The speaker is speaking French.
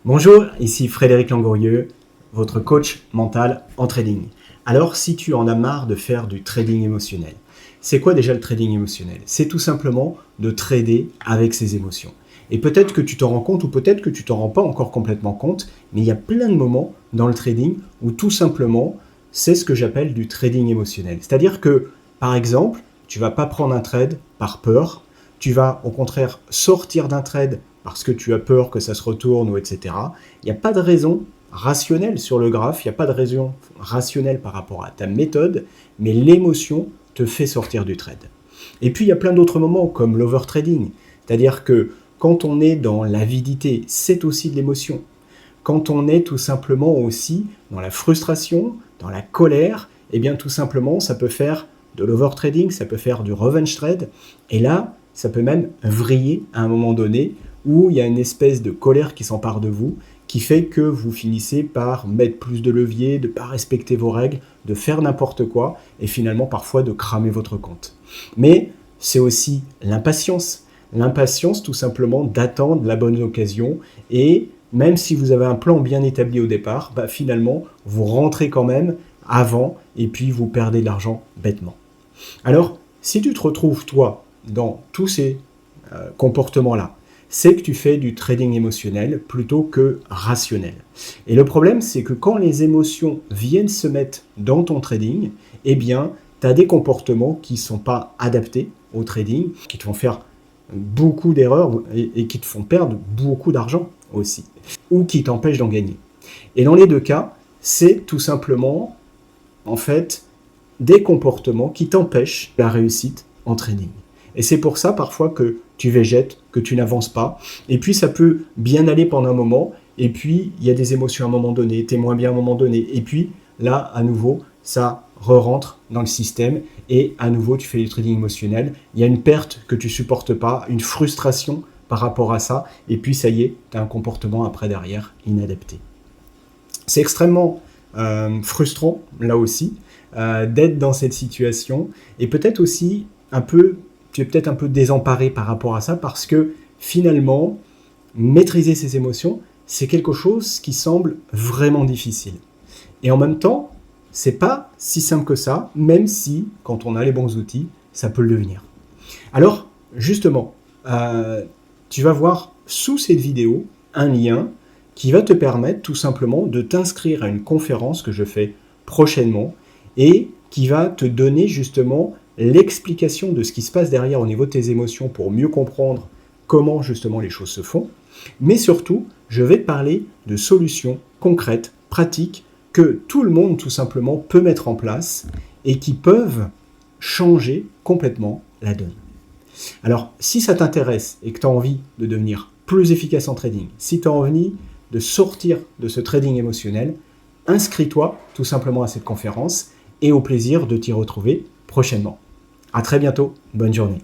Bonjour, ici Frédéric Langourieux, votre coach mental en trading. Alors, si tu en as marre de faire du trading émotionnel, c'est quoi déjà le trading émotionnel? C'est tout simplement de trader avec ses émotions. Et peut-être que tu t'en rends compte ou peut-être que tu t'en rends pas encore complètement compte, mais il y a plein de moments dans le trading où tout simplement, c'est ce que j'appelle du trading émotionnel. C'est-à-dire que, par exemple, tu vas pas prendre un trade par peur, tu vas au contraire sortir d'un trade parce que tu as peur que ça se retourne ou etc. Il n'y a pas de raison rationnelle sur le graphe, il n'y a pas de raison rationnelle par rapport à ta méthode, mais l'émotion te fait sortir du trade. Et puis il y a plein d'autres moments comme l'overtrading, c'est-à-dire que quand on est dans l'avidité, c'est aussi de l'émotion. Quand on est tout simplement aussi dans la frustration, dans la colère, eh bien tout simplement ça peut faire de l'overtrading, ça peut faire du revenge trade, et là ça peut même vriller à un moment donné où il y a une espèce de colère qui s'empare de vous, qui fait que vous finissez par mettre plus de levier, de ne pas respecter vos règles, de faire n'importe quoi, et finalement parfois de cramer votre compte. Mais c'est aussi l'impatience. L'impatience tout simplement d'attendre la bonne occasion, et même si vous avez un plan bien établi au départ, finalement vous rentrez quand même avant, et puis vous perdez de l'argent bêtement. Alors, si tu te retrouves toi dans tous ces comportements-là, c'est que tu fais du trading émotionnel plutôt que rationnel. Et le problème, c'est que quand les émotions viennent se mettre dans ton trading, eh bien, tu as des comportements qui ne sont pas adaptés au trading, qui te font faire beaucoup d'erreurs et qui te font perdre beaucoup d'argent aussi, ou qui t'empêchent d'en gagner. Et dans les deux cas, c'est tout simplement, en fait, des comportements qui t'empêchent la réussite en trading. Et c'est pour ça parfois que tu végètes, que tu n'avances pas. Et puis ça peut bien aller pendant un moment, et puis il y a des émotions à un moment donné, tu es moins bien à un moment donné, et puis là, à nouveau, ça re-rentre dans le système, et à nouveau, tu fais du trading émotionnel. Il y a une perte que tu supportes pas, une frustration par rapport à ça, et puis ça y est, tu as un comportement après derrière inadapté. C'est extrêmement frustrant, là aussi, d'être dans cette situation, et peut-être aussi tu es peut-être un peu désemparé par rapport à ça, parce que finalement, maîtriser ses émotions, c'est quelque chose qui semble vraiment difficile. Et en même temps, c'est pas si simple que ça, même si, quand on a les bons outils, ça peut le devenir. Alors, justement, tu vas voir sous cette vidéo un lien qui va te permettre tout simplement de t'inscrire à une conférence que je fais prochainement et qui va te donner justement l'explication de ce qui se passe derrière au niveau de tes émotions pour mieux comprendre comment justement les choses se font. Mais surtout, je vais te parler de solutions concrètes, pratiques, que tout le monde tout simplement peut mettre en place et qui peuvent changer complètement la donne. Alors, si ça t'intéresse et que tu as envie de devenir plus efficace en trading, si tu as envie de sortir de ce trading émotionnel, inscris-toi tout simplement à cette conférence et au plaisir de t'y retrouver prochainement. À très bientôt, bonne journée.